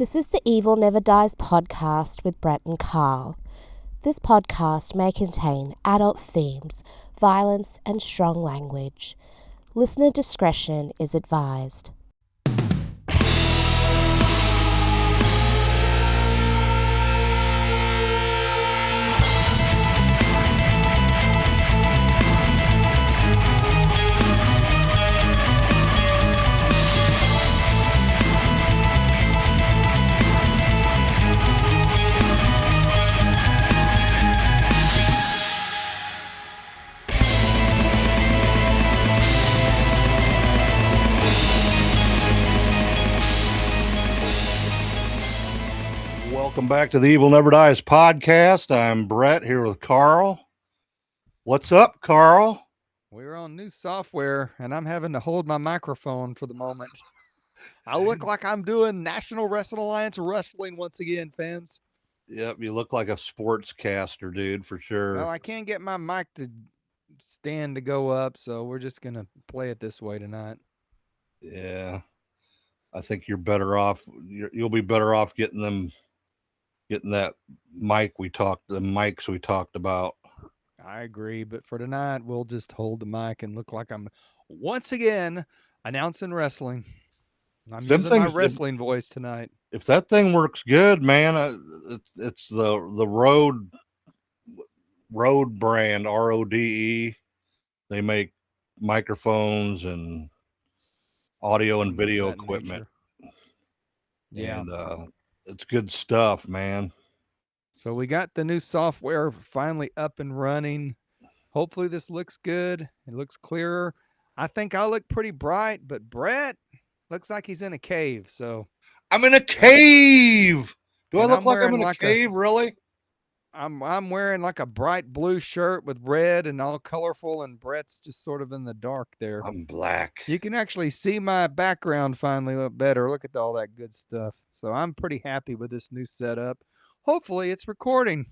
This is the Evil Never Dies podcast with Brett and Carl. This podcast may contain adult themes, violence, and strong language. Listener discretion is advised. Welcome back to the Evil Never Dies podcast. I'm Brett here with Carl. What's up, Carl? We're on new software, and I'm having to hold my microphone for the moment. I look like I'm doing National Wrestling Alliance wrestling once again, fans. Yep, you look like a sportscaster, dude, for sure. Well, I can't get my mic to stand to go up, so we're just going to play it this way tonight. Yeah, I think you're better off. You'll be better off getting that the mics we talked about. I agree, but for tonight, we'll just hold the mic and look like I'm once again announcing wrestling. I'm using my wrestling voice tonight. If that thing works good, man, it's the Rode brand, RODE. They make microphones and audio and video equipment. Yeah. And it's good stuff, man. So we got the new software finally up and running. Hopefully this looks good. It looks clearer. I think I look pretty bright, but Brett looks like he's in a cave. So I'm in a cave. Do I And look I'm like I'm wearing in a cave? Really? I'm wearing like a bright blue shirt with red and all colorful, and Brett's just sort of in the dark there. I'm black. You can actually see my background finally look better. Look at all that good stuff. So I'm pretty happy with this new setup. Hopefully it's recording.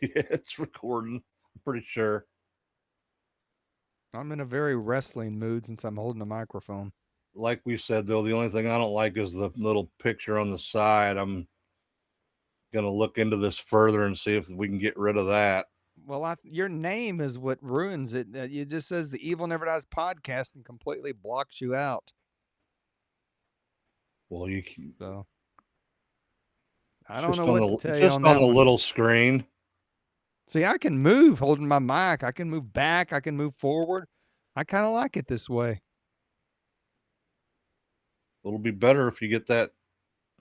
Yeah, it's recording. I'm pretty sure. I'm in a very wrestling mood since I'm holding a microphone. Like we said, though, the only thing I don't like is the little picture on the side. I'm going to look into this further and see if we can get rid of that. Well, your name is what ruins it. It just says the Evil Never Dies podcast and completely blocks you out. Well, you can. So I don't know what to tell you just on that the one. little screen. See, I can move holding my mic. I can move back. I can move forward. I kind of like it this way. It'll be better if you get that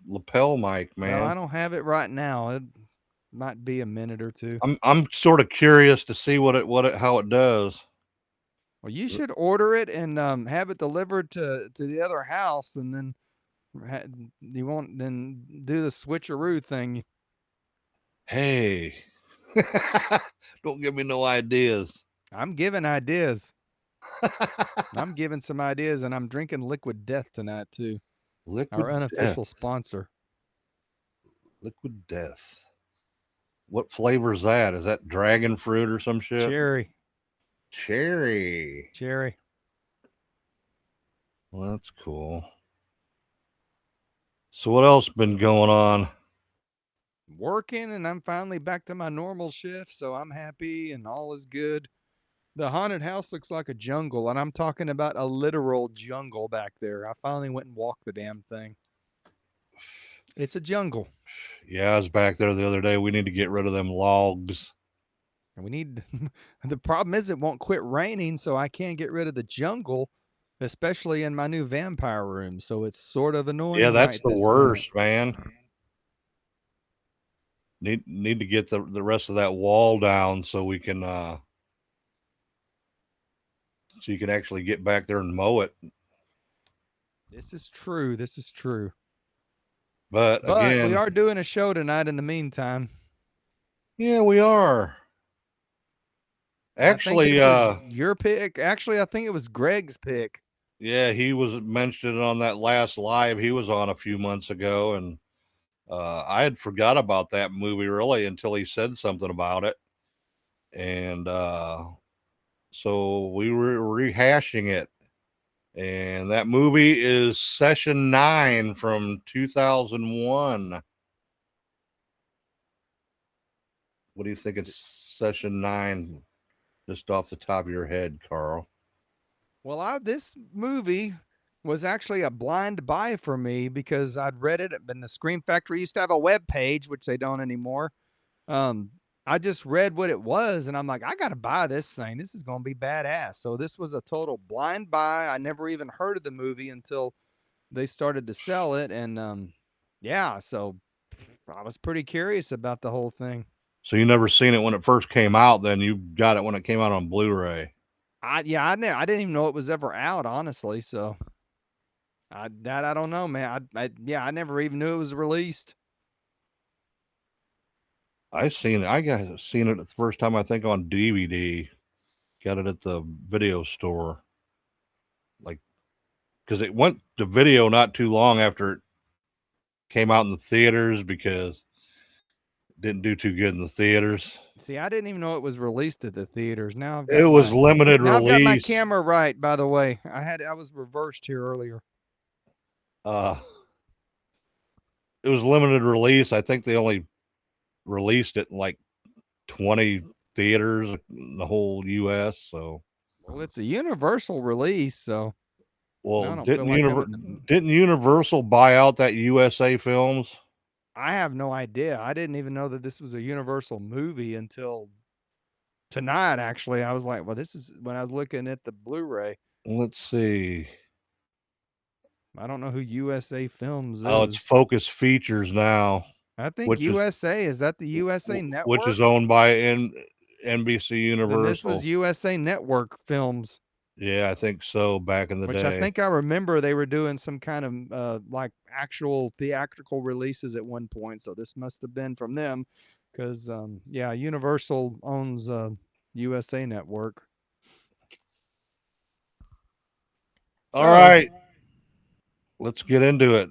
lapel mic, man. Well, I don't have it right now. It might be a minute or two. I'm sort of curious to see how it does. Well, you should order it and have it delivered to the other house, and then you won't then do the switcheroo thing. Hey, don't give me no ideas. I'm giving ideas. I'm giving some ideas, and I'm drinking Liquid Death tonight too. Our unofficial sponsor. Liquid Death. What flavor is that? Is that dragon fruit or some shit? Cherry. Well, that's cool. So what else been going on? Working, and I'm finally back to my normal shift, so I'm happy and all is good. The haunted house looks like a jungle, and I'm talking about a literal jungle back there. I finally went and walked the damn thing. It's a jungle. Yeah, I was back there the other day. We need to get rid of them logs. And the problem is it won't quit raining, so I can't get rid of the jungle, especially in my new vampire room. So it's sort of annoying. Yeah, that's the worst, man. Need to get the rest of that wall down so we can so you can actually get back there and mow it. This is true. But again, we are doing a show tonight in the meantime. Yeah, we are. Actually, your pick. Actually, I think it was Greg's pick. Yeah, he was mentioned on that last live he was on a few months ago, and I had forgot about that movie really until he said something about it. And so we were rehashing it. And that movie is Session 9 from 2001. What do you think it's Session 9 just off the top of your head, Carl? Well, this movie was actually a blind buy for me because I'd read it, and the Scream Factory used to have a web page, which they don't anymore. I just read what it was, and I'm like, I got to buy this thing. This is going to be badass. So this was a total blind buy. I never even heard of the movie until they started to sell it, and yeah, so I was pretty curious about the whole thing. So you never seen it when it first came out, then you got it when it came out on Blu-ray. I didn't even know it was ever out, honestly. So I don't know, man. I never even knew it was released. I seen it. I got seen it the first time, I think, on DVD. Got it at the video store. Like, because it went to video not too long after it came out in the theaters because it didn't do too good in the theaters. See, I didn't even know it was released at the theaters. Now I've got It was limited now release. I've got my camera right, by the way. I was reversed here earlier. It was limited release. I think they only released it in like 20 theaters in the whole U.S. So, Well, it's a universal release, so I well, don't feel like didn't Universal buy out that USA Films? I have no idea. I didn't even know that this was a Universal movie until tonight. Actually, I was like, well, this is when I was looking at the Blu-ray. Let's see. I don't know who USA Films is. Oh, it's Focus Features now. I think USA is that the USA Network, which is owned by NBC Universal. Then this was USA Network Films. Yeah, I think so. Back in the day, which I think I remember they were doing some kind of like actual theatrical releases at one point. So this must have been from them, because yeah, Universal owns USA Network. All right, let's get into it.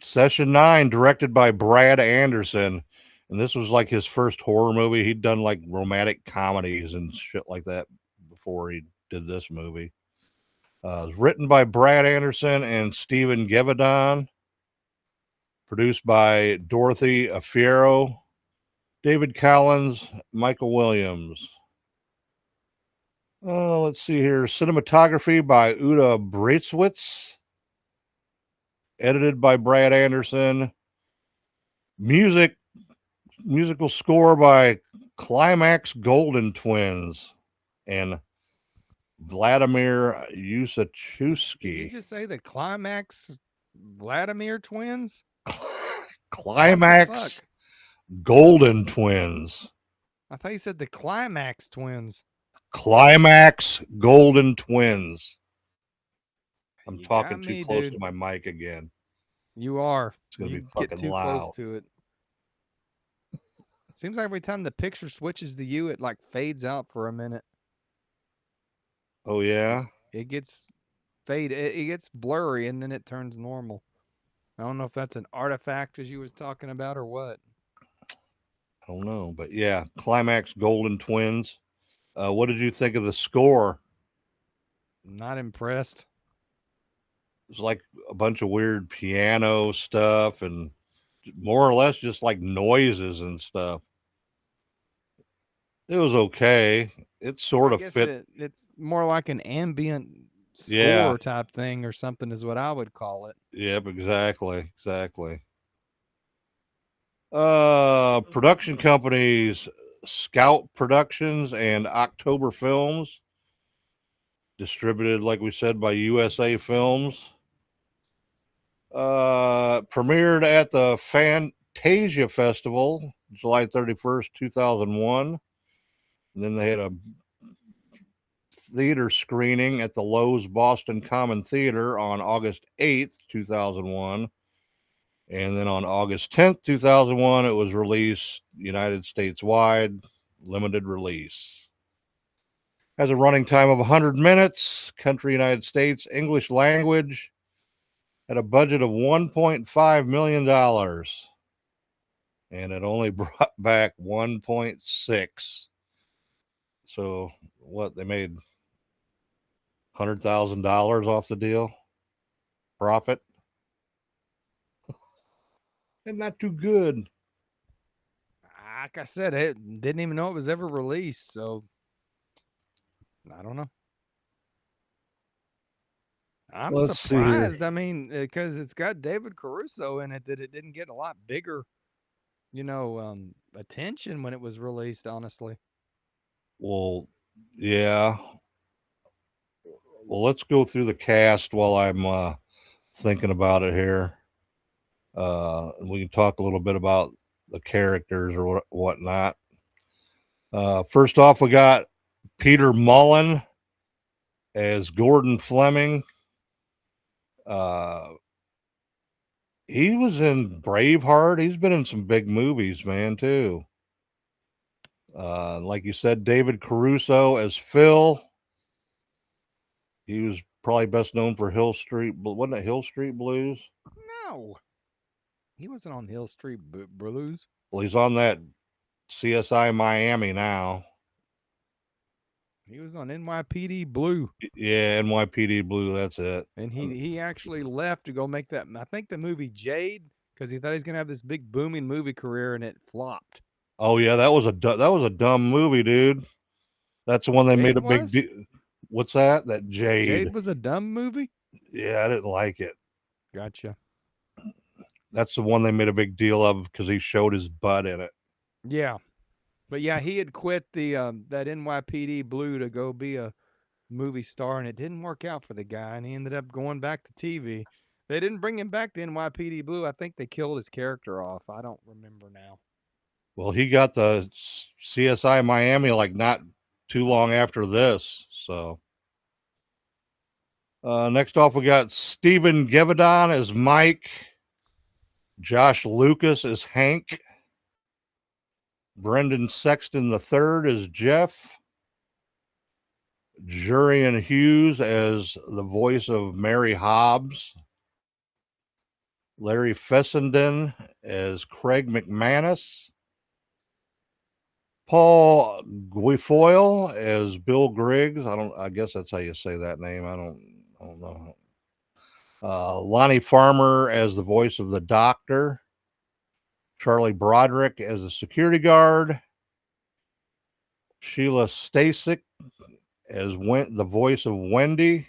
Session 9, directed by Brad Anderson, and this was like his first horror movie. He'd done like romantic comedies and shit like that before he did this movie. It was written by Brad Anderson and Steven Gevedon, produced by Dorothy Afiero, David Collins, Michael Williams. Let's see here. Cinematography by Uta Braitzwitz. Edited by Brad Anderson. Musical score by Climax Golden Twins and Vladimir Usachowski. Did you just say the Climax Vladimir Twins? Climax Golden Twins. I thought you said the Climax Twins. Climax Golden Twins. I'm talking too me, close dude. to my mic again. You are. It's going to be get fucking too loud. close to it. Seems like every time the picture switches to you, it like fades out for a minute. Oh, yeah? It gets it gets blurry and then it turns normal. I don't know if that's an artifact as you was talking about or what. I don't know, but yeah, Climax Golden Twins. What did you think of the score? Not impressed. It's like a bunch of weird piano stuff and more or less just like noises and stuff. It was okay. It sort of fit. It's more like an ambient score type thing or something is what I would call it. Yep, exactly. Production companies: Scout Productions and October Films. Distributed, like we said, by USA Films. Premiered at the Fantasia Festival, July 31st, 2001. And then they had a theater screening at the Lowe's Boston Common Theater on August 8th, 2001. And then on August 10th, 2001, it was released United States wide, limited release. Has a running time of 100 minutes, country United States, English language, at a budget of $1.5 million. And it only brought back 1.6. So what they made $100,000 off the deal. Profit. And not too good. Like I said, it didn't even know it was ever released, so I don't know. I'm Let's see here. surprised. I mean, because it's got David Caruso in it, that it didn't get a lot bigger, attention when it was released. Honestly. Well, yeah. Well, let's go through the cast while I'm thinking about it here. We can talk a little bit about the characters or whatnot. First off, we got Peter Mullen as Gordon Fleming. He was in Braveheart. He's been in some big movies, man, too. Like you said, David Caruso as Phil. He was probably best known for Hill Street. Wasn't it Hill Street Blues? No, he wasn't on Hill Street Blues. Well, he's on that CSI Miami now. He was on NYPD Blue. Yeah, NYPD Blue. That's it. And he actually left to go make that. I think the movie Jade, because he thought he's gonna have this big booming movie career, and it flopped. Oh yeah, that was a dumb movie, dude. That's the one they made a big deal. What's that? That Jade. Jade was a dumb movie? Yeah, I didn't like it. Gotcha. That's the one they made a big deal of because he showed his butt in it. Yeah. But yeah, he had quit the that NYPD Blue to go be a movie star, and it didn't work out for the guy, and he ended up going back to TV. They didn't bring him back to NYPD Blue. I think they killed his character off. I don't remember now. Well, he got the CSI Miami like not too long after this. So next off, we got Stephen Givadon as Mike, Josh Lucas as Hank, Brendan Sexton III as Jeff, Jurian Hughes as the voice of Mary Hobbs, Larry Fessenden as Craig McManus, Paul Guilfoyle as Bill Griggs. I guess that's how you say that name. I don't know. Lonnie Farmer as the voice of the doctor, Charlie Broderick as a security guard, Sheila Stasik as the voice of Wendy,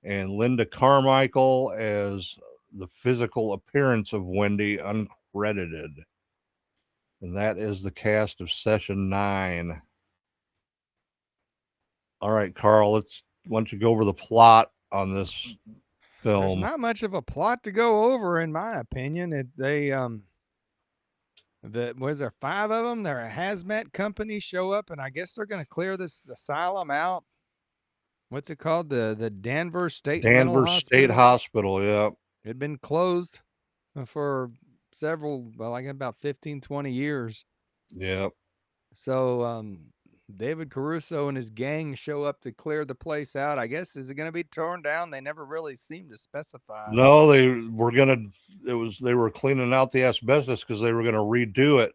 and Linda Carmichael as the physical appearance of Wendy, uncredited. And that is the cast of Session 9. All right, Carl, why don't you go over the plot on this film? There's not much of a plot to go over, in my opinion. Was there 5 of them? They're a hazmat company show up, and I guess they're going to clear this asylum out. What's it called? The Danvers State Hospital. Yeah, it'd been closed for about 15, 20 years. Yep. So David Caruso and his gang show up to clear the place out. I guess, is it going to be torn down? They never really seemed to specify. No, they were cleaning out the asbestos because they were going to redo it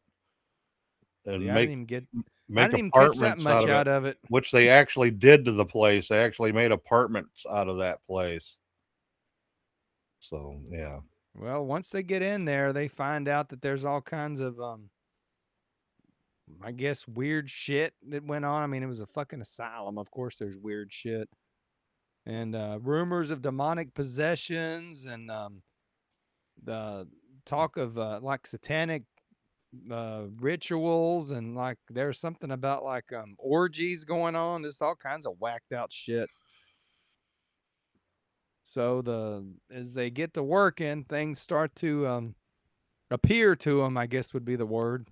and I didn't even apartments catch that much out of it, which they actually did to the place. They actually made apartments out of that place. So yeah. Well, once they get in there, they find out that there's all kinds of I guess weird shit that went on. I mean, it was a fucking asylum. Of course there's weird shit. And rumors of demonic possessions, and the talk of like satanic rituals, and like there's something about like orgies going on. There's all kinds of whacked out shit. So as they get to working, things start to appear to them, I guess would be the word.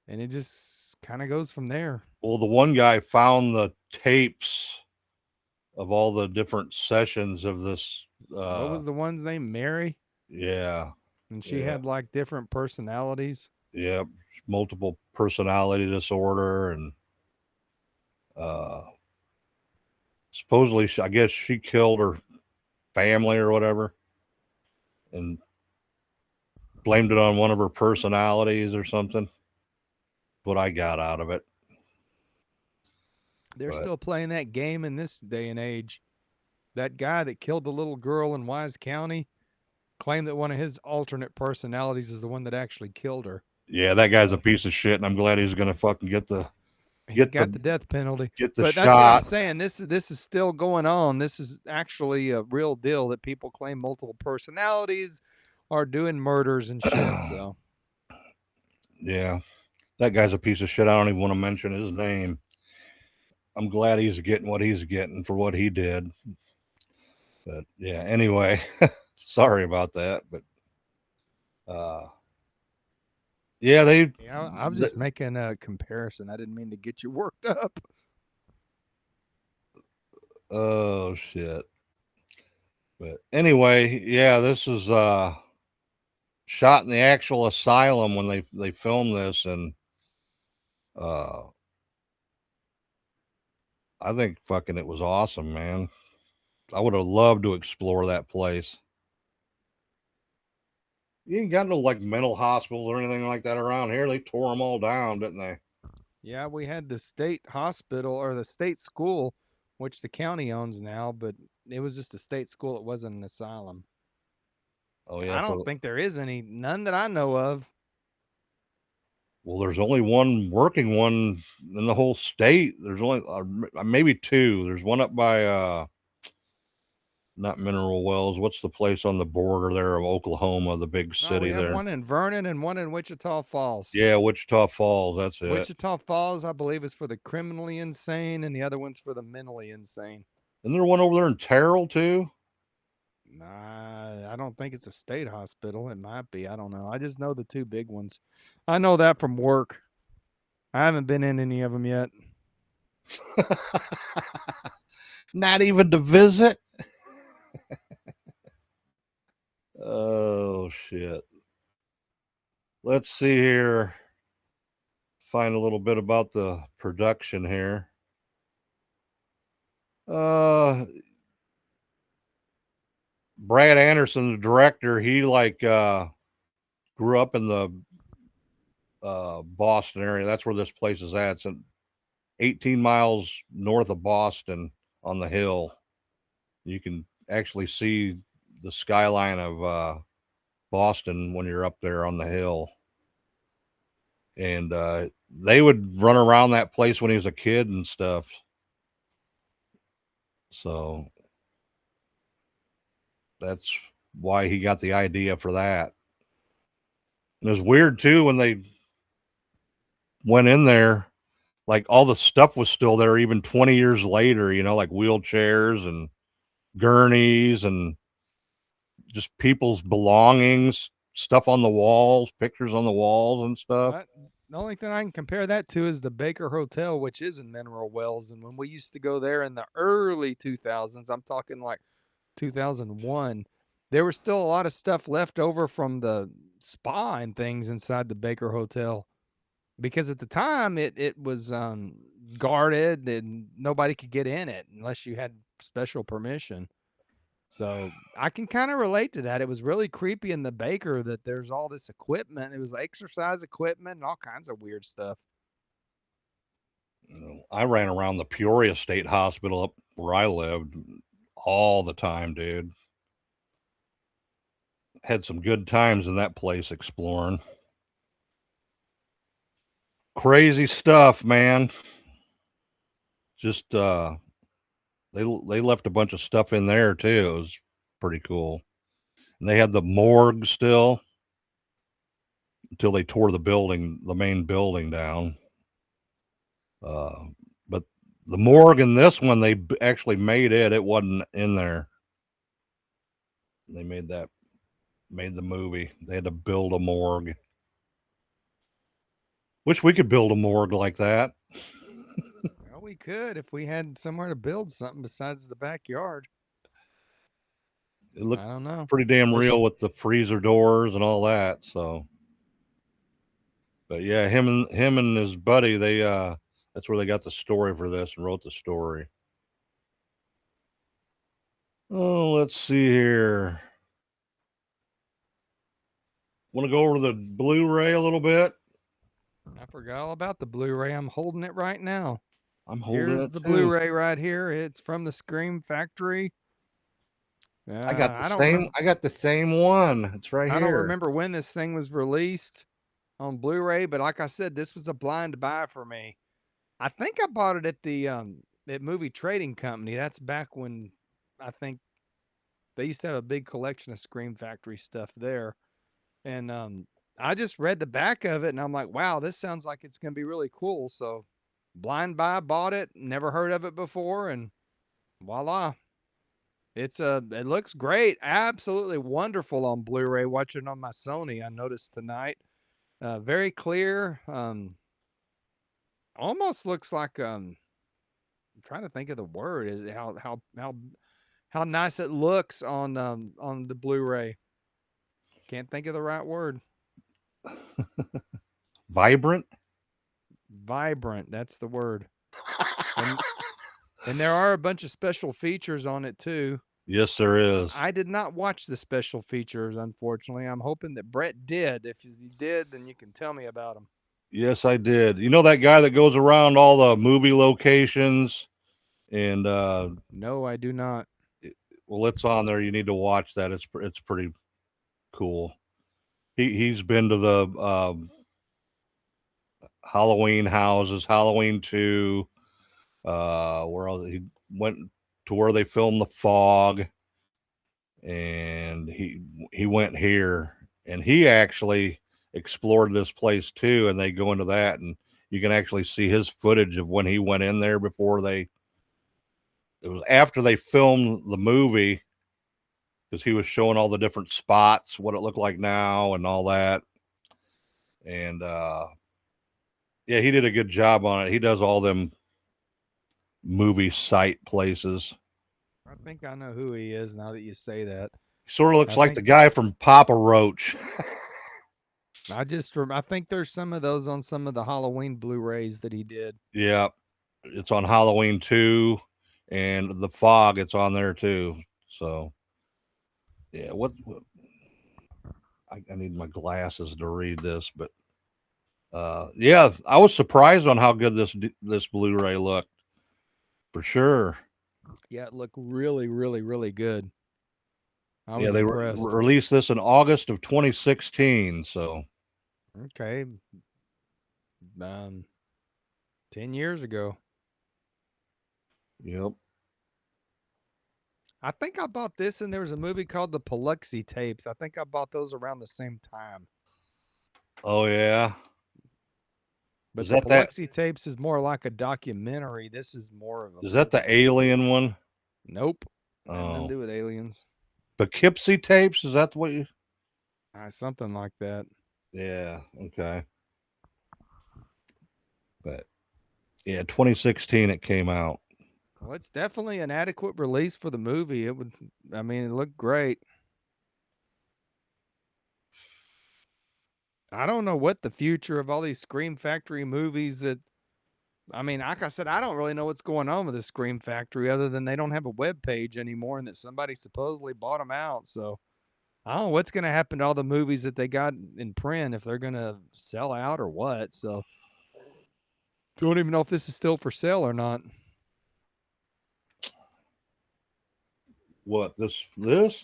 And it just kind of goes from there. Well, the one guy found the tapes of all the different sessions of this. What was the one's name? Mary? Yeah. And she had like different personalities. Yeah. Multiple personality disorder. And supposedly, I guess she killed her family or whatever and blamed it on one of her personalities or something. What I got out of it. They're still playing that game in this day and age. That guy that killed the little girl in Wise County claimed that one of his alternate personalities is the one that actually killed her. Yeah, that guy's a piece of shit, and I'm glad he's gonna fucking get the death penalty. But that's what I'm saying. This is still going on. This is actually a real deal that people claim multiple personalities are doing murders and shit. So yeah, that guy's a piece of shit. I don't even want to mention his name. I'm glad he's getting what he's getting for what he did. But yeah, anyway, sorry about that. But yeah, I'm just making a comparison. I didn't mean to get you worked up. Oh shit. But anyway, yeah, this is shot in the actual asylum when they filmed this, and I think fucking it was awesome, man. I would have loved to explore that place. You ain't got no like mental hospitals or anything like that around here. They tore them all down, didn't they? Yeah, we had the state hospital or the state school, which the county owns now, but it was just a state school. It wasn't an asylum. Oh yeah. I don't think there is none that I know of. Well, there's only one working one in the whole state. There's only maybe two. There's one up by not Mineral Wells. What's the place on the border there of Oklahoma, the big city we have there? One in Vernon and one in Wichita Falls. Yeah, Wichita Falls. That's it. Wichita Falls, I believe, is for the criminally insane, and the other one's for the mentally insane. Isn't there one over there in Terrell too? Nah, I don't think it's a state hospital. It might be. I don't know. I just know the two big ones. I know that from work. I haven't been in any of them yet. Not even to visit? Oh, shit. Let's see here. Find a little bit about the production here. Brad Anderson, the director, he like grew up in the Boston area. That's where this place is at. It's 18 miles north of Boston on the hill. You can actually see the skyline of Boston when you're up there on the hill. And they would run around that place when he was a kid and stuff. So that's why he got the idea for that. And it was weird too when they went in there, like all the stuff was still there even 20 years later, you know, like wheelchairs and gurneys and just people's belongings, stuff on the walls, pictures on the walls and stuff. The only thing I can compare that to is the Baker Hotel, which is in Mineral Wells. And when we used to go there in the early 2000s, I'm talking like 2001, there was still a lot of stuff left over from the spa and things inside the Baker Hotel. Because at the time, it was guarded and nobody could get in it unless you had special permission. So I can kind of relate to that. It was really creepy in the Baker that there's all this equipment. It was exercise equipment and all kinds of weird stuff. You know, I ran around the Peoria State Hospital up where I lived all the time, dude. Had some good times in that place exploring. Crazy stuff, man. Just they left a bunch of stuff in there too. It was pretty cool. And they had the morgue still until they tore the main building down. But the morgue in this one, they actually made it. It wasn't in there. They made the movie. They had to build a morgue. Wish we could build a morgue like that. Well, we could if we had somewhere to build something besides the backyard. It looked, I don't know, pretty damn real with the freezer doors and all that. So, but yeah, him and his buddy, they that's where they got the story for this and wrote the story. Oh, let's see here. Want to go over the Blu-ray a little bit? I forgot all about the Blu-ray. I'm holding it right now. I'm holding Here's it the too. Blu-ray right here. It's from the Scream Factory. I got the same one. It's right here. I don't remember when this thing was released on Blu-ray, but like I said, this was a blind buy for me. I think I bought it at the at Movie Trading Company. That's back when I think they used to have a big collection of Scream Factory stuff there. And I just read the back of it and I'm like, wow, this sounds like it's going to be really cool. So blind buy, bought it, never heard of it before, and voila. It looks great. Absolutely wonderful on Blu-ray. Watching on my Sony, I noticed tonight. Very clear. Almost looks like I'm trying to think of the word. Is how nice it looks on the Blu-ray. Can't think of the right word. Vibrant. That's the word. And there are a bunch of special features on it too. Yes, there is. I did not watch the special features, unfortunately. I'm hoping that Brett did. If he did, then you can tell me about them. Yes, I did. You know that guy that goes around all the movie locations? And no, I do not. Well, it's on there. You need to watch that. It's pretty cool. He's been to the Halloween houses, Halloween 2. Where else? He went to where they filmed The Fog, and he went here, and he actually explored this place too. And they go into that, and you can actually see his footage of when he went in there before it was after they filmed the movie, because he was showing all the different spots, what it looked like now and all that. And yeah, he did a good job on it. He does all them movie site places. I think I know who he is now that you say that. He sort of looks like the guy from Papa Roach. I think there's some of those on some of the Halloween Blu-rays that he did. Yeah, it's on Halloween 2 and The Fog. It's on there too. So yeah, I need my glasses to read this, but yeah, I was surprised on how good this Blu-ray looked. For sure. Yeah, it looked really, really, really good. I was they released this in August of 2016. So okay, 10 years ago. Yep. I think I bought this, and there was a movie called The Paluxy Tapes. I think I bought those around the same time. Oh yeah. But the Paluxy Tapes is more like a documentary. This is more of a. Is that the alien one? Nope. Nothing to do with aliens. Poughkeepsie Tapes? Is that what you? Something like that. Yeah. Okay. But yeah, 2016 it came out. Well, it's definitely an adequate release for the movie. It looked great. I don't know what the future of all these Scream Factory movies like I said, I don't really know what's going on with the Scream Factory other than they don't have a web page anymore and that somebody supposedly bought them out. So I don't know what's going to happen to all the movies that they got in print, if they're going to sell out or what. So don't even know if this is still for sale or not. What, the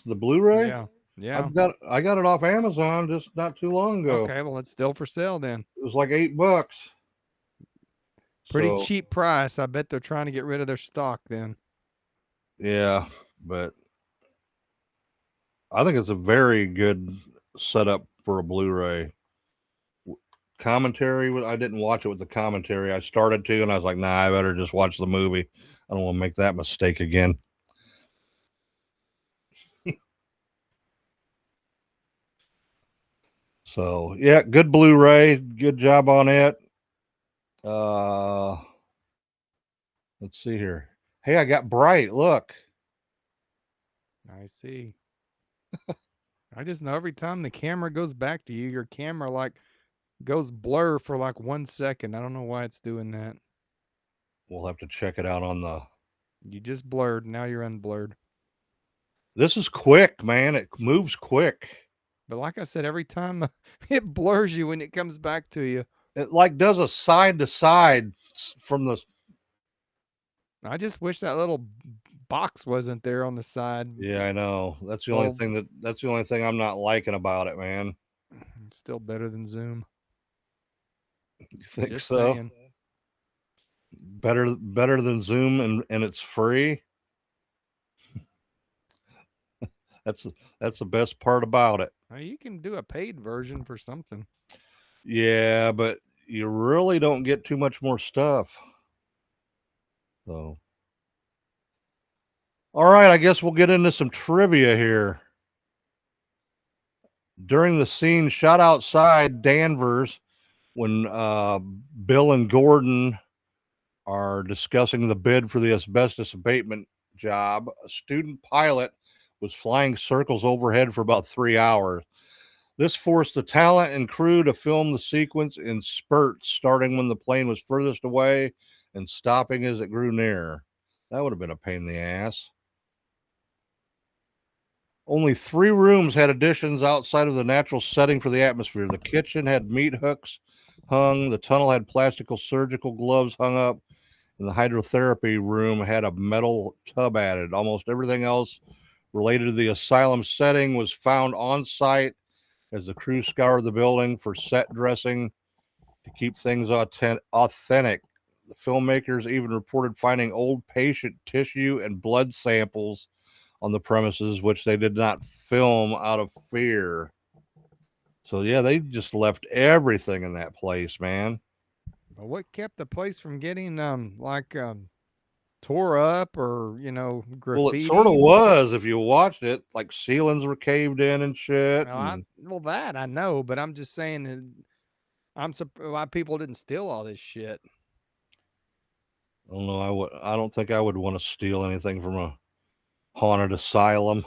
Blu-ray? Yeah. I got it off Amazon just not too long ago. Okay, well, it's still for sale then. It was like $8. Pretty cheap price. I bet they're trying to get rid of their stock then. Yeah, but I think it's a very good setup for a Blu-ray. Commentary, I didn't watch it with the commentary. I started to, and I was like, nah, I better just watch the movie. I don't want to make that mistake again. So yeah, good Blu-ray, good job on it. Let's see here. Hey, I got Bright. Look. I see. I just know every time the camera goes back to you, your camera goes blur for 1 second. I don't know why it's doing that. We'll have to check it out on the. You just blurred. Now you're unblurred. This is quick, man. It moves quick. But like I said, every time it blurs you when it comes back to you. It does a side to side from the I just wish that little box wasn't there on the side. Yeah, I know. That's the Well- that's the only thing I'm not liking about it, man. It's still better than Zoom. You think Just so? saying. Better than Zoom, and it's free. That's the best part about it. Well, you can do a paid version for something. Yeah, but you really don't get too much more stuff. So, all right, I guess we'll get into some trivia here. During the scene shot outside Danvers, when Bill and Gordon are discussing the bid for the asbestos abatement job, a student pilot was flying circles overhead for about 3 hours. This forced the talent and crew to film the sequence in spurts, starting when the plane was furthest away and stopping as it grew near. That would have been a pain in the ass. Only 3 rooms had additions outside of the natural setting for the atmosphere. The kitchen had meat hooks hung, the tunnel had plastical surgical gloves hung up, and the hydrotherapy room had a metal tub added. Almost everything else related to the asylum setting was found on site as the crew scoured the building for set dressing to keep things authentic. The filmmakers even reported finding old patient tissue and blood samples on the premises, which they did not film out of fear. So, yeah, they just left everything in that place, man. But what kept the place from getting tore up or graffiti? Well, it sort of was. If you watched it, like ceilings were caved in and shit. Well, that I know, but I'm just saying, I'm surprised why people didn't steal all this shit. I don't know. I don't think I would want to steal anything from a haunted asylum.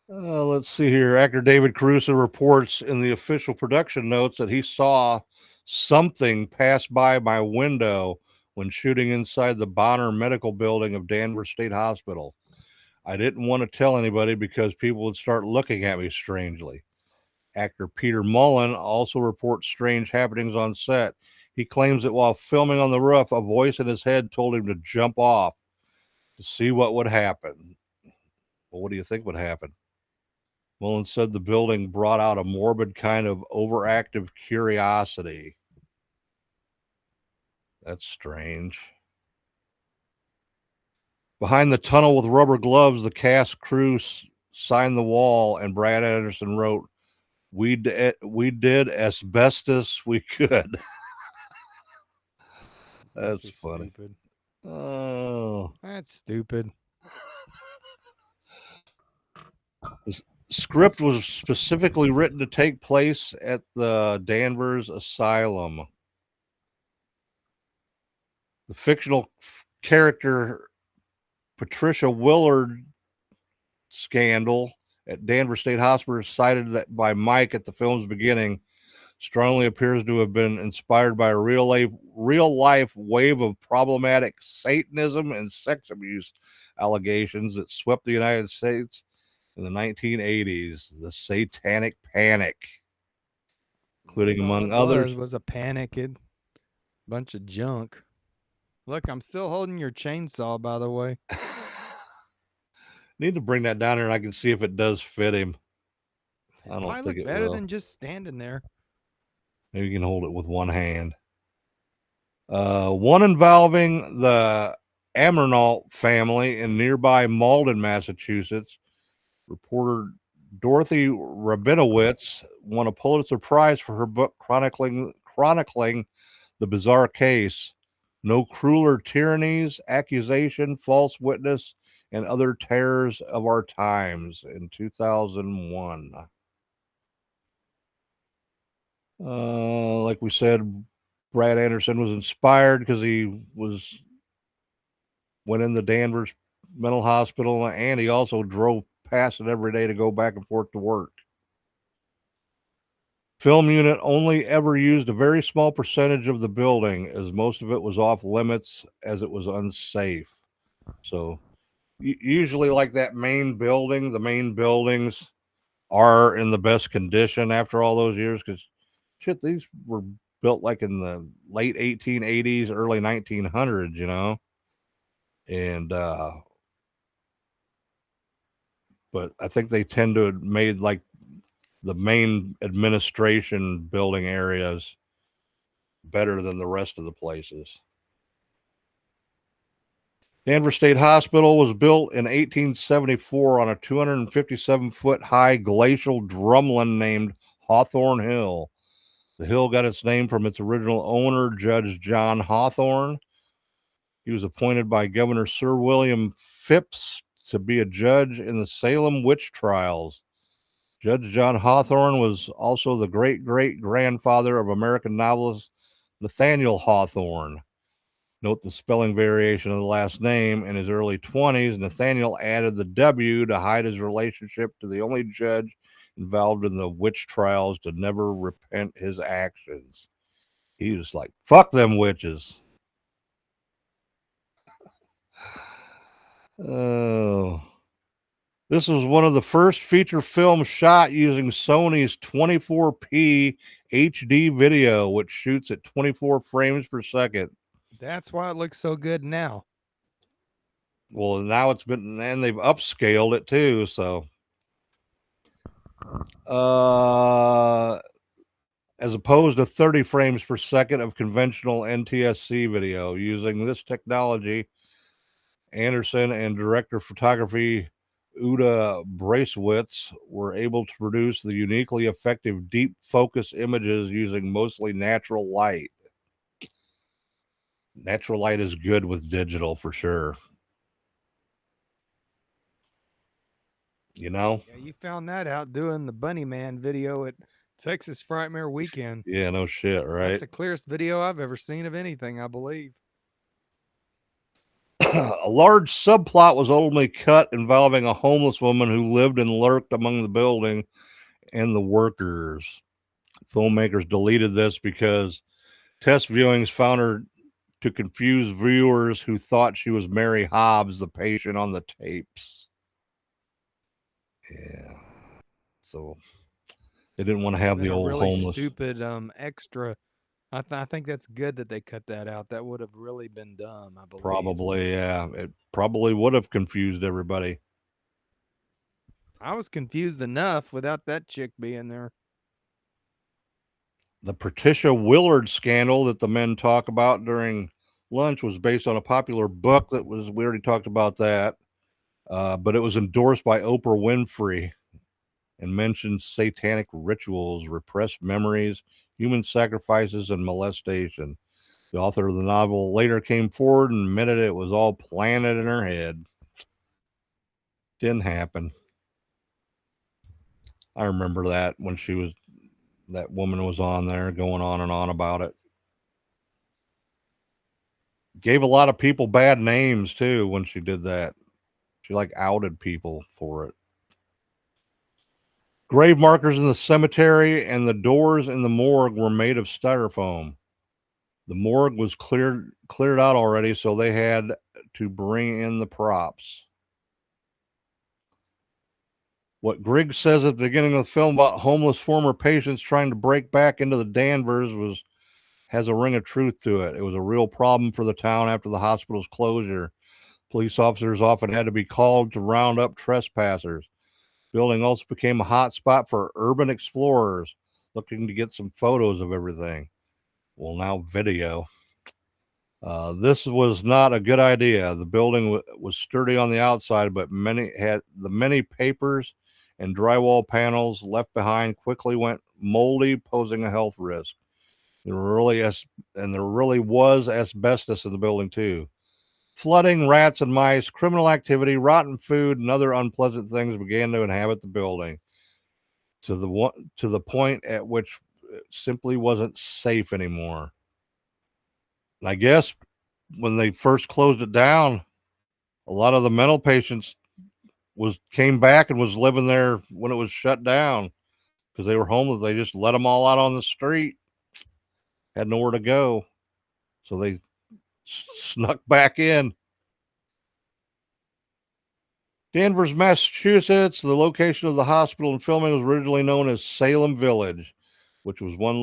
Let's see here. Actor David Caruso reports in the official production notes that he saw something pass by my window when shooting inside the Bonner Medical Building of Danvers State Hospital. I didn't want to tell anybody because people would start looking at me strangely. Actor Peter Mullen also reports strange happenings on set. He claims that while filming on the roof, a voice in his head told him to jump off to see what would happen. Well, what do you think would happen? Mullen said the building brought out a morbid kind of overactive curiosity. That's strange. Behind the tunnel with rubber gloves, the cast crew signed the wall, and Brad Anderson wrote, we did as best as we could. That's funny. Stupid. Oh, that's stupid. The script was specifically written to take place at the Danvers Asylum. The fictional character Patricia Willard scandal at Danvers State Hospital, cited that by Mike at the film's beginning, strongly appears to have been inspired by a real life wave of problematic Satanism and sex abuse allegations that swept the United States in the 1980s. The Satanic Panic, including among others, was a panic, bunch of junk. Look, I'm still holding your chainsaw, by the way. Need to bring that down here and I can see if it does fit him. I don't think it better will. than just standing there. Maybe you can hold it with one hand. One involving the Amernault family in nearby Malden, Massachusetts. Reporter Dorothy Rabinowitz won a Pulitzer Prize for her book chronicling the bizarre case. No crueler tyrannies, accusation, false witness, and other terrors of our times, in 2001. Like we said, Brad Anderson was inspired because he went in the Danvers Mental Hospital, and he also drove past it every day to go back and forth to work. Film unit only ever used a very small percentage of the building, as most of it was off limits as it was unsafe. So usually like that main building, the main buildings are in the best condition after all those years, because shit, these were built like in the late 1880s, early 1900s, you know. And but I think they tend to have made like the main administration building areas better than the rest of the places. Danvers State Hospital was built in 1874 on a 257-foot high glacial drumlin named Hawthorne Hill. The hill got its name from its original owner, Judge John Hawthorne. He was appointed by Governor Sir William Phipps to be a judge in the Salem witch trials. Judge John Hawthorne was also the great-great-grandfather of American novelist Nathaniel Hawthorne. Note the spelling variation of the last name. In his early 20s, Nathaniel added the W to hide his relationship to the only judge involved in the witch trials to never repent his actions. He was like, fuck them witches. Oh. This was one of the first feature films shot using Sony's 24p HD video, which shoots at 24 frames per second. That's why it looks so good now. Well, now it's been, and they've upscaled it too. So, as opposed to 30 frames per second of conventional NTSC video, using this technology, Anderson and director of photography Uda Bracewitz were able to produce the uniquely effective deep focus images using mostly natural light. Natural light is good with digital for sure. You know? Yeah, you found that out doing the Bunny Man video at Texas Frightmare Weekend. Yeah, no shit, right? That's the clearest video I've ever seen of anything, I believe. A large subplot was ultimately cut involving a homeless woman who lived and lurked among the building and the workers. Filmmakers deleted this because test viewings found her to confuse viewers who thought she was Mary Hobbs, the patient on the tapes. Yeah. So they didn't want to have the old really homeless. Stupid extra. I think that's good that they cut that out. That would have really been dumb, I believe. Probably, yeah. It probably would have confused everybody. I was confused enough without that chick being there. The Patricia Willard scandal that the men talk about during lunch was based on a popular book that was, we already talked about that, but it was endorsed by Oprah Winfrey and mentioned satanic rituals, repressed memories, human sacrifices, and molestation. The author of the novel later came forward and admitted it was all planted in her head. Didn't happen. I remember that when that woman was on there going on and on about it. Gave a lot of people bad names too when she did that. She like outed people for it. Grave markers in the cemetery and the doors in the morgue were made of styrofoam. The morgue was cleared out already, so they had to bring in the props. What Griggs says at the beginning of the film about homeless former patients trying to break back into the Danvers has a ring of truth to it. It was a real problem for the town after the hospital's closure. Police officers often had to be called to round up trespassers. The building also became a hot spot for urban explorers looking to get some photos of everything. Well, now video. This was not a good idea. The building was sturdy on the outside, but many papers and drywall panels left behind quickly went moldy, posing a health risk. There really was asbestos in the building too. Flooding, rats and mice, criminal activity, rotten food, and other unpleasant things began to inhabit the building to the point at which it simply wasn't safe anymore. And I guess when they first closed it down, a lot of the mental patients came back and was living there when it was shut down because they were homeless. They just let them all out on the street, had nowhere to go, so they snuck back in. Danvers, Massachusetts. The location of the hospital and filming was originally known as Salem Village, which was one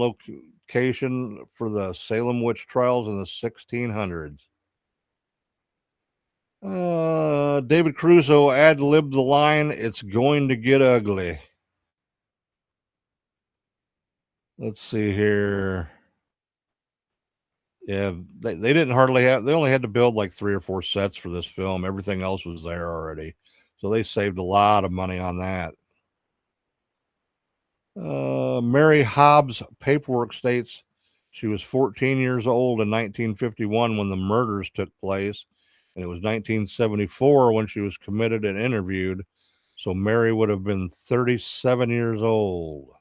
location for the Salem witch trials in the 1600s. David Caruso ad-libbed the line, "It's going to get ugly." Let's see here. Yeah, they didn't hardly have, they only had to build like 3 or 4 sets for this film. Everything else was there already. So they saved a lot of money on that. Mary Hobbs' paperwork states she was 14 years old in 1951 when the murders took place, and it was 1974 when she was committed and interviewed. So Mary would have been 37 years old.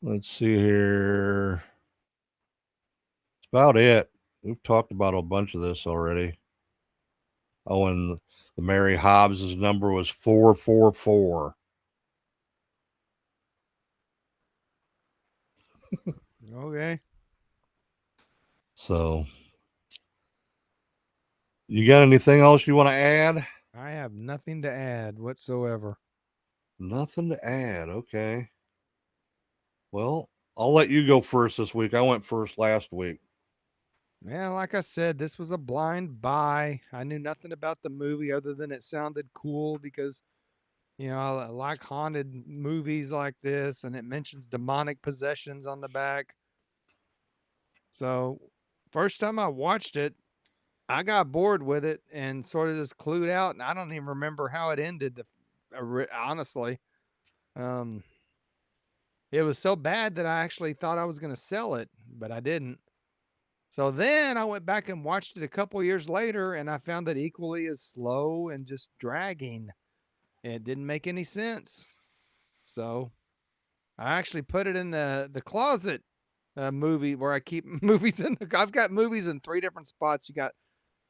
Let's see here. That's about it. We've talked about a bunch of this already. Oh, and the Mary Hobbs' number was 444. Okay. So, you got anything else you want to add? I have nothing to add whatsoever. Nothing to add. Okay. Well, I'll let you go first this week. I went first last week. Yeah, like I said, this was a blind buy. I knew nothing about the movie other than it sounded cool because, you know, I like haunted movies like this, and it mentions demonic possessions on the back. So, first time I watched it, I got bored with it and sort of just clued out, and I don't even remember how it ended. Honestly, it was so bad that I actually thought I was going to sell it, but I didn't. So then I went back and watched it a couple years later, and I found that equally as slow and just dragging. It didn't make any sense. So I actually put it in the closet movie where I keep movies in. I've got movies in 3 different spots. You got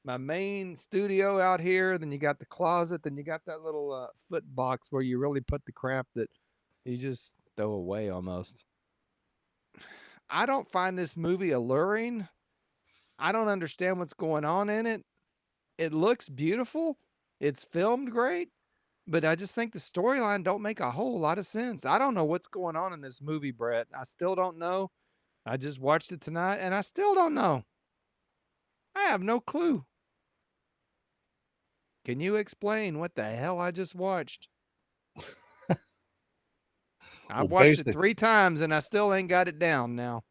my main studio out here, then you got the closet, then you got that little foot box where you really put the crap that you just throw away almost. I don't find this movie alluring. I don't understand what's going on in it. It looks beautiful. It's filmed great, but I just think the storyline don't make a whole lot of sense. I don't know what's going on in this movie, Brett. I still don't know. I just watched it tonight and I still don't know. I have no clue. Can you explain what the hell I just watched? I've watched it 3 times and I still ain't got it down now.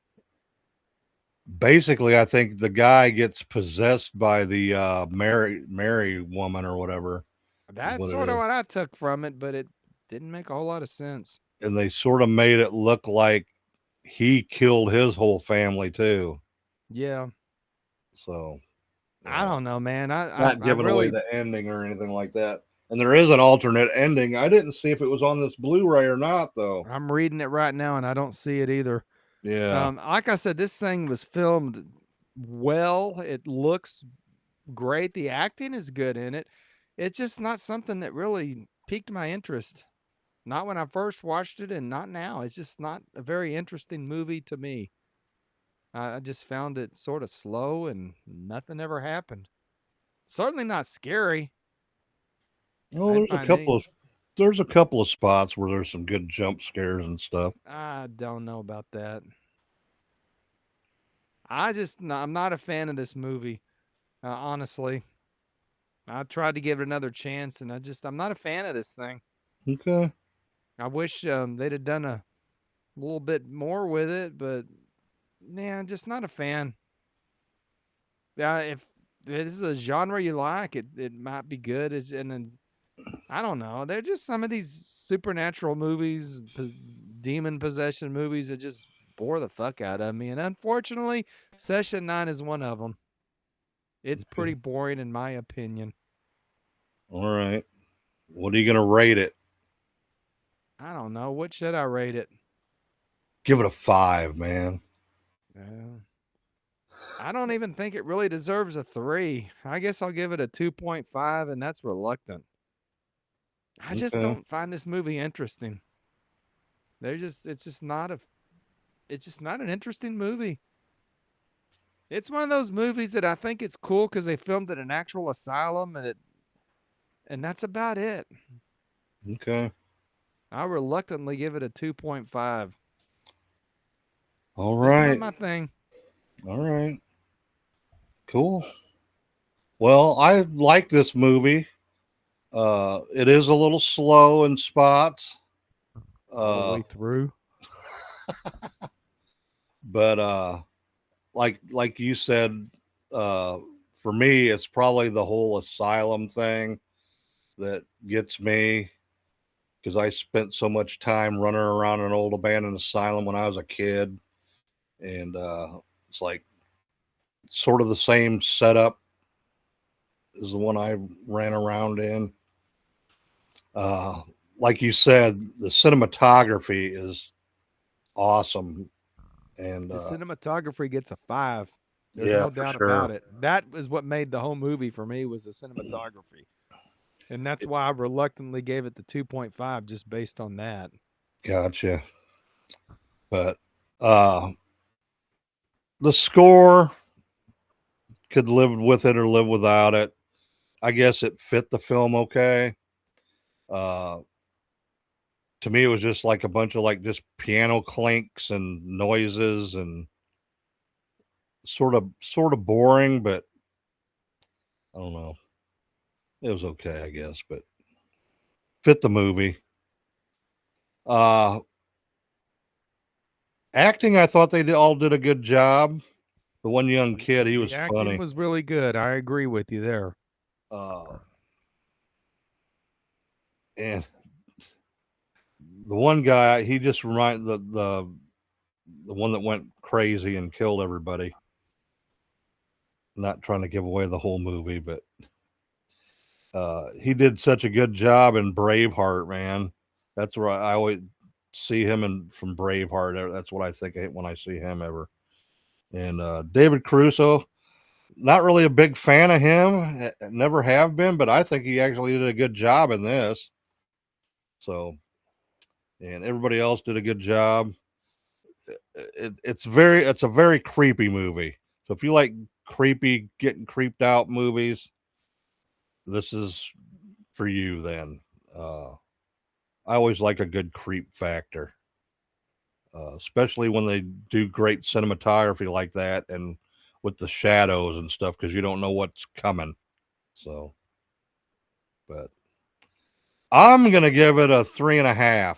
Basically, I think the guy gets possessed by the Mary woman or whatever. That's sort of what I took from it, but it didn't make a whole lot of sense. And they sort of made it look like he killed his whole family too. Yeah. So I don't know, man. Not giving away the ending or anything like that. And there is an alternate ending. I didn't see if it was on this Blu-ray or not, though. I'm reading it right now, and I don't see it either. Yeah. Like I said, this thing was filmed well. It looks great. The acting is good in it. It's just not something that really piqued my interest. Not when I first watched it, and not now. It's just not a very interesting movie to me. I just found it sort of slow, and nothing ever happened. Certainly not scary. Oh, there's a couple of spots where there's some good jump scares and stuff. I don't know about that. I'm not a fan of this movie, honestly. I tried to give it another chance, and I'm not a fan of this thing. Okay. I wish they'd have done a little bit more with it, but yeah, just not a fan. Yeah, if this is a genre you like, it might be good. I don't know. They're just some of these supernatural movies, demon possession movies that just bore the fuck out of me. And unfortunately, Session 9 is one of them. It's pretty boring in my opinion. All right. What are you going to rate it? I don't know. What should I rate it? Give it a 5, man. I don't even think it really deserves a 3. I guess I'll give it a 2.5, and that's reluctant. I just don't find this movie interesting. It's just not an interesting movie. It's one of those movies that I think it's cool because they filmed at an actual asylum, and that's about it. Okay. I reluctantly give it a 2.5. All It's right. not my thing. All right. Cool. Well, I like this movie. It is a little slow in spots. All the way through. But like you said, for me, it's probably the whole asylum thing that gets me, because I spent so much time running around an old abandoned asylum when I was a kid, and it's like sort of the same setup as the one I ran around in. Like you said, the cinematography is awesome, and The cinematography gets a 5. There's yeah, no for doubt sure. about it. That is what made the whole movie for me, was the cinematography. And that's why I reluctantly gave it the 2.5, just based on that. Gotcha. But the score could live with it or live without it. I guess it fit the film okay. To me, it was just like a bunch of like just piano clinks and noises and sort of boring, but I don't know. It was okay, I guess, but fit the movie. Acting, I thought they all did a good job. The one young kid, he was The acting funny. was really good. I agree with you there. And the one guy, he just reminded the one that went crazy and killed everybody. Not trying to give away the whole movie, but he did such a good job in Braveheart, man. That's where I always see him from Braveheart. That's what I think of when I see him ever. And David Caruso, not really a big fan of him. Never have been, but I think he actually did a good job in this. So, and everybody else did a good job. It's a very creepy movie. So if you like creepy, getting creeped out movies, this is for you then. I always like a good creep factor, especially when they do great cinematography like that and with the shadows and stuff, because you don't know what's coming. So, but I'm gonna give it a 3.5.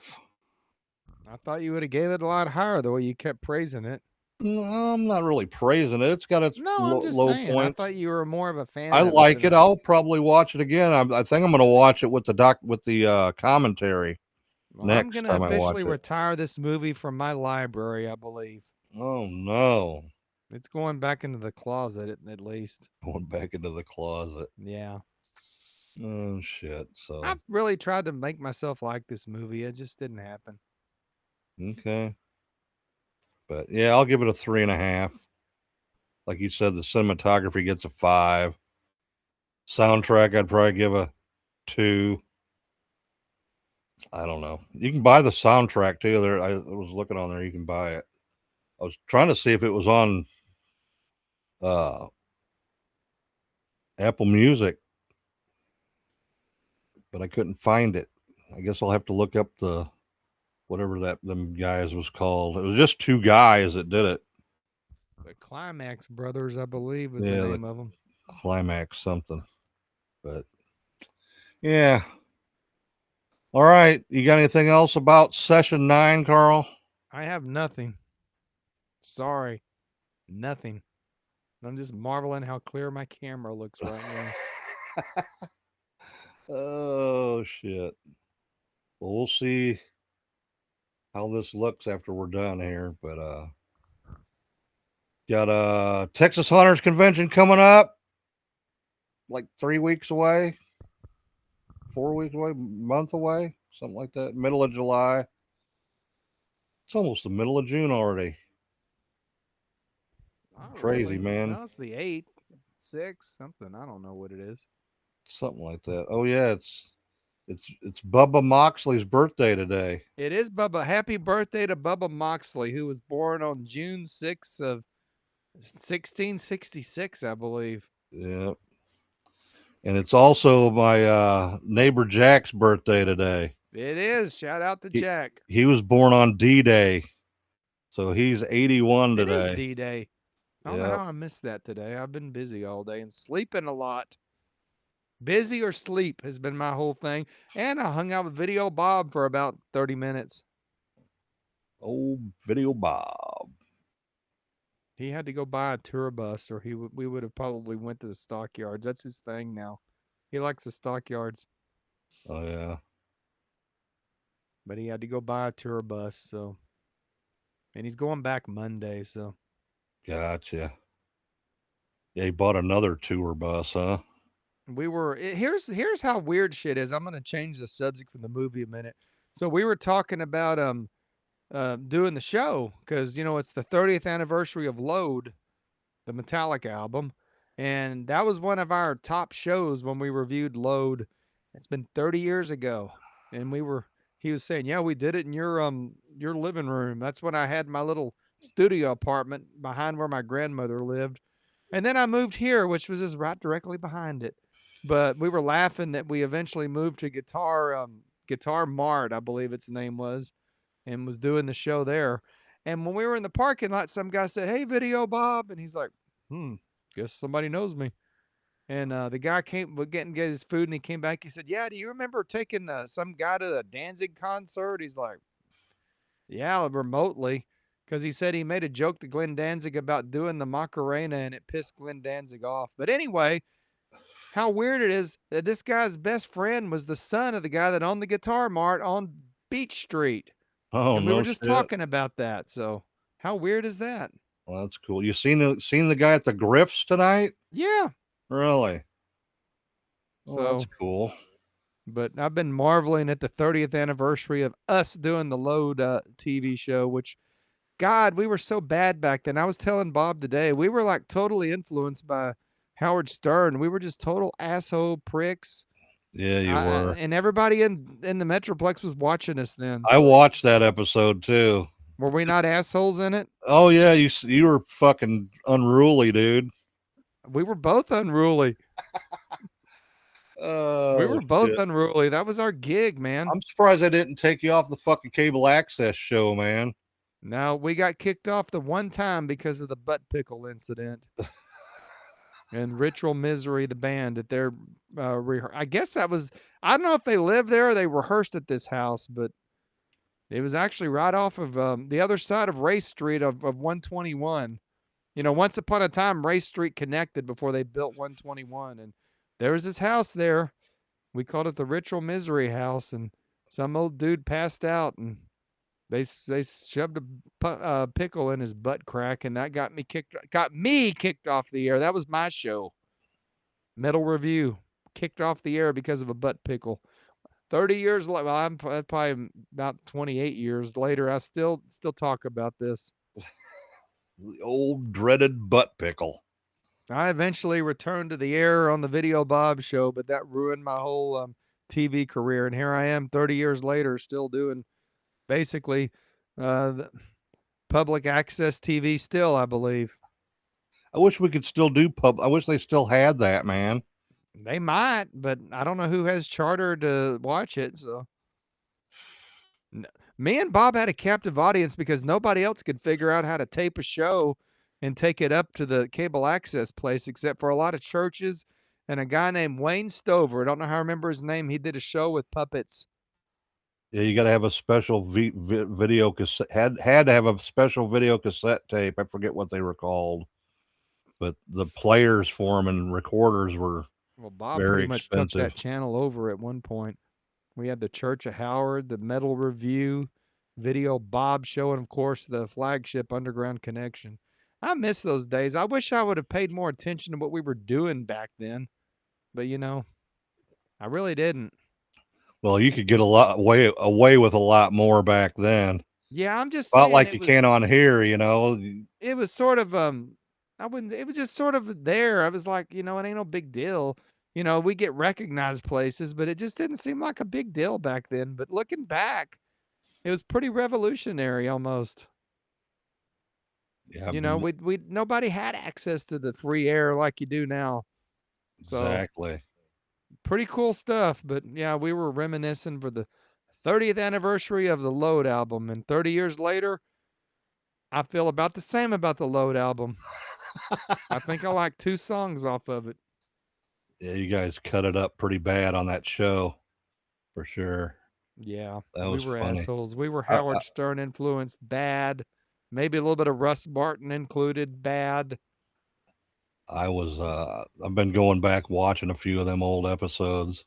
I thought you would have gave it a lot higher the way you kept praising it. No, I'm not really praising it. It's got its No, I'm just low saying. points. I thought you were more of a fan I of like it. it. I'll probably watch it again. I think I'm going to watch it with the commentary Well, I'm next going to time I watch officially it. retire this movie from my library, I believe. Oh no! It's going back into the closet at least. Going back into the closet. Yeah. Oh shit! So I've really tried to make myself like this movie. It just didn't happen. okay, but yeah, I'll give it a 3.5. Like you said, the cinematography gets a 5. Soundtrack, I'd probably give a 2. I don't know. You can buy the soundtrack too. There, I was looking on there. You can buy it. I was trying to see if it was on Apple Music, but I couldn't find it. I guess I'll have to look up the whatever them guys was called. It was just 2 guys that did it. The Climax Brothers, I believe, was Yeah, the name of them. Climax something. But yeah. All right. You got anything else about session 9, Carl? I have nothing. Sorry. Nothing. I'm just marveling how clear my camera looks right now. Oh shit. Well, we'll see how this looks after we're done here, but got a Texas Hunters Convention coming up, like 3 weeks away, 4 weeks away, month away, something like that. Middle of July. It's almost the middle of June already. Crazy, really, man. No, it's the 8th, 6, something. I don't know what it is. Something like that. Oh yeah, it's Bubba Moxley's birthday today. It is Bubba. Happy birthday to Bubba Moxley, who was born on June 6th of 1666, I believe. Yeah. And it's also my neighbor Jack's birthday today. It is. Shout out to Jack. He was born on D-Day. So he's 81 It today. is D-Day. I don't know Yep. how I missed that today. I've been busy all day and sleeping a lot. Busy or sleep has been my whole thing. And I hung out with Video Bob for about 30 minutes. Old Video Bob. He had to go buy a tour bus, or we would have probably went to the stockyards. That's his thing now. He likes the stockyards, Oh yeah. but he had to go buy a tour bus. So, and he's going back Monday. So, Gotcha. Yeah, he bought another tour bus, huh? here's how weird shit is. I'm gonna change the subject from the movie a minute. So we were talking about doing the show because it's the 30th anniversary of Load, the Metallica album, and that was one of our top shows when we reviewed Load. It's been 30 years ago, and he was saying, yeah, we did it in your living room. That's when I had my little studio apartment behind where my grandmother lived, and then I moved here, which was just right directly behind it. But we were laughing that we eventually moved to Guitar Mart, I believe its name was, and was doing the show there. And when we were in the parking lot, some guy said, "Hey, Video Bob," and he's like, guess somebody knows me. And the guy would get his food, and he came back. He said, "Yeah, do you remember taking some guy to the Danzig concert?" He's like, "Yeah, remotely," because he said he made a joke to Glenn Danzig about doing the Macarena, and it pissed Glenn Danzig off. But anyway, how weird it is that this guy's best friend was the son of the guy that owned the Guitar Mart on Beach Street. Oh, And we no were just shit. talking about that. So how weird is that? Well, that's cool. You seen the guy at the Griffs tonight? Yeah. Really? So Well, that's cool. But I've been marveling at the 30th anniversary of us doing the Load TV show, which, God, we were so bad back then. I was telling Bob today, we were like totally influenced by Howard Stern. We were just total asshole pricks. Yeah, you were. And everybody in the Metroplex was watching us then. I watched that episode too. Were we not assholes in it? Oh yeah, you were fucking unruly, dude. We were both unruly. We were both shit. unruly. That was our gig, man. I'm surprised I didn't take you off the fucking cable access show, man. No, we got kicked off the one time because of the butt pickle incident. And Ritual Misery, the band, at their I guess that was, I don't know if they lived there or they rehearsed at this house, but it was actually right off of the other side of Race Street of 121. Once upon a time, Race Street connected before they built 121. And there was this house there. We called it the Ritual Misery House. And some old dude passed out, and they shoved a pickle in his butt crack, and that got me kicked off the air. That was my show. Metal Review kicked off the air because of a butt pickle. 30 years later, well, I'm probably about 28 years later, I still talk about this. The old dreaded butt pickle. I eventually returned to the air on the Video Bob show, but that ruined my whole TV career. And here I am 30 years later, still doing basically the public access TV still, I believe. I wish we could still do I wish they still had that, man. They might, but I don't know who has charter to watch it. So me and Bob had a captive audience because nobody else could figure out how to tape a show and take it up to the cable access place, except for a lot of churches and a guy named Wayne Stover. I don't know how I remember his name. He did a show with puppets. Yeah, you got to have a special video cassette. Had to have a special video cassette tape. I forget what they were called, but the players for them and recorders were Bob very pretty much expensive. took that channel over at one point. We had the Church of Howard, the Metal Review, Video Bob show, and of course the flagship Underground Connection. I miss those days. I wish I would have paid more attention to what we were doing back then, but I really didn't. Well, you could get away with a lot more back then. Yeah, I'm just not saying like you can on here. It was sort of it was just sort of there. I was like, it ain't no big deal. We get recognized places, but it just didn't seem like a big deal back then. But looking back, it was pretty revolutionary almost. Yeah, we nobody had access to the free air like you do now. So, exactly. Pretty cool stuff. But yeah, we were reminiscing for the 30th anniversary of the Load album, and 30 years later, I feel about the same about the Load album. I think I like 2 songs off of it. Yeah, you guys cut it up pretty bad on that show, for sure. Yeah, That we was were funny. assholes. We were Howard Stern influenced, bad. Maybe a little bit of Russ Barton included, bad. I've been going back watching a few of them old episodes.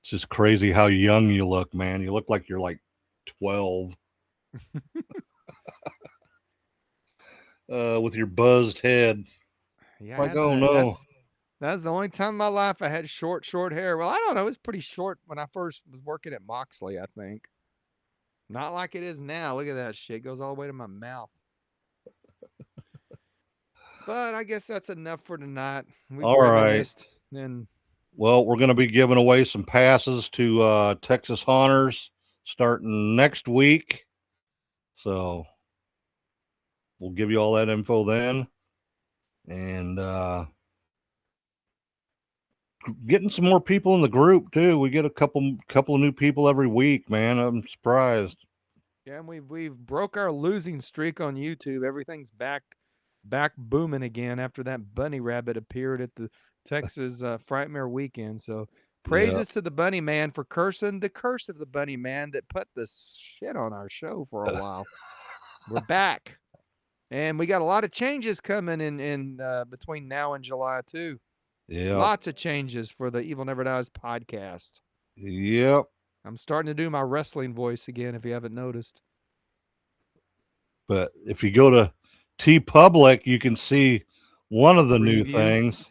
It's just crazy how young you look, man. You look like you're like 12. With your buzzed head. Yeah, Like, oh no. That's the only time in my life I had short hair. Well, I don't know. It was pretty short when I first was working at Moxley, I think. Not like it is now. Look at that shit. It goes all the way to my mouth. But I guess that's enough for tonight. We've All right. reminisced. And well, we're going to be giving away some passes to Texas Haunters starting next week. So we'll give you all that info then. And getting some more people in the group too. We get a couple of new people every week, man. I'm surprised. Yeah, and we've broke our losing streak on YouTube. Everything's back booming again after that bunny rabbit appeared at the Texas Frightmare weekend. So praises to the bunny man for cursing the curse of the bunny man that put the shit on our show for a while. We're back. And we got a lot of changes coming in between now and July too. Yeah. Lots of changes for the Evil Never Dies podcast. Yep. I'm starting to do my wrestling voice again, if you haven't noticed. But if you go to TeePublic, you can see one of the new things.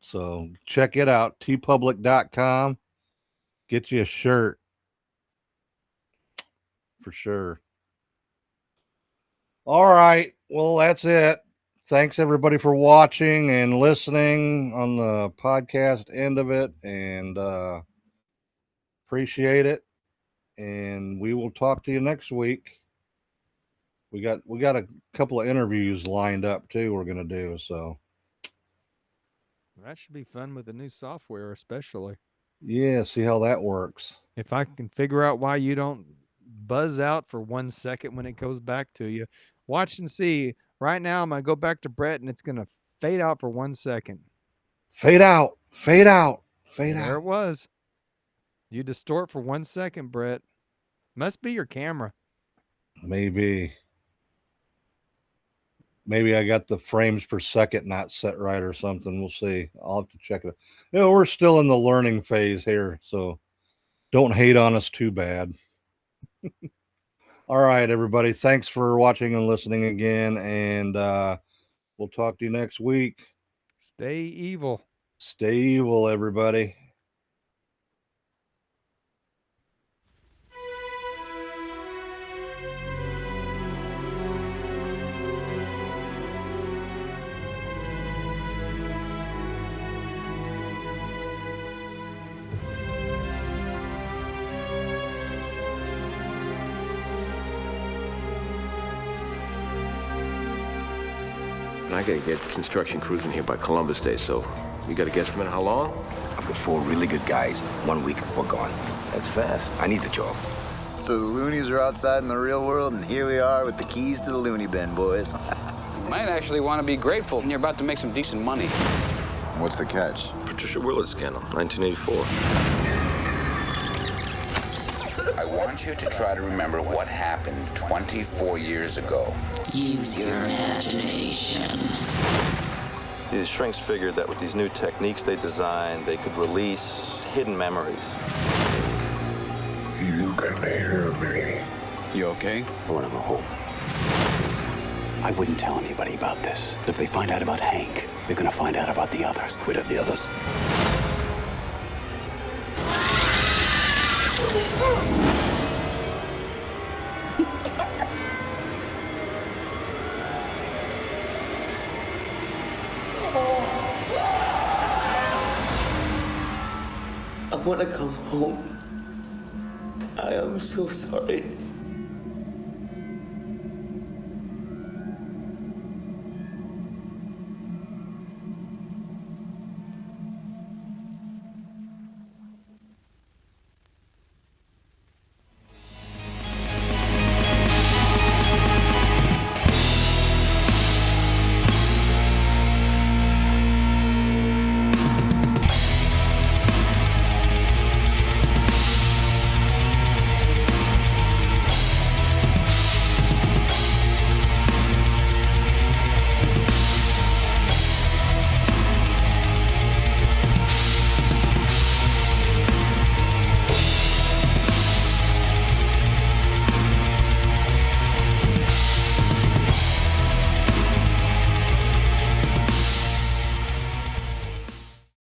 So check it out, teepublic.com. Get you a shirt. For sure. All right. Well, that's it. Thanks everybody for watching and listening on the podcast end of it, and appreciate it. And we will talk to you next week. We got a couple of interviews lined up too. We're gonna do so. That should be fun with the new software, especially. Yeah, see how that works. If I can figure out why you don't buzz out for 1 second when it goes back to you, watch and see. Right now, I'm gonna go back to Brett, and it's gonna fade out for 1 second. Fade out. Fade out. Fade out. There it was. You distort for 1 second, Brett. Must be your camera. Maybe I got the frames per second not set right or something. We'll see. I'll have to check it. We're still in the learning phase here, so don't hate on us too bad. All right, everybody. Thanks for watching and listening again, and we'll talk to you next week. Stay evil. Stay evil, everybody. I gotta get construction crews in here by Columbus Day, so you got a guesstimate how long? I've got 4 really good guys. 1 week, we're gone. That's fast. I need the job. So the loonies are outside in the real world, and here we are with the keys to the loony bin, boys. You might actually want to be grateful, and you're about to make some decent money. What's the catch? Patricia Willard scandal, 1984. I want you to try to remember what happened 24 years ago. Use your imagination. These shrinks figured that with these new techniques they designed, they could release hidden memories. You can hear me. You okay? I want to go home. I wouldn't tell anybody about this. If they find out about Hank, they're gonna find out about the others. What are the others? I want to come home. I am so sorry.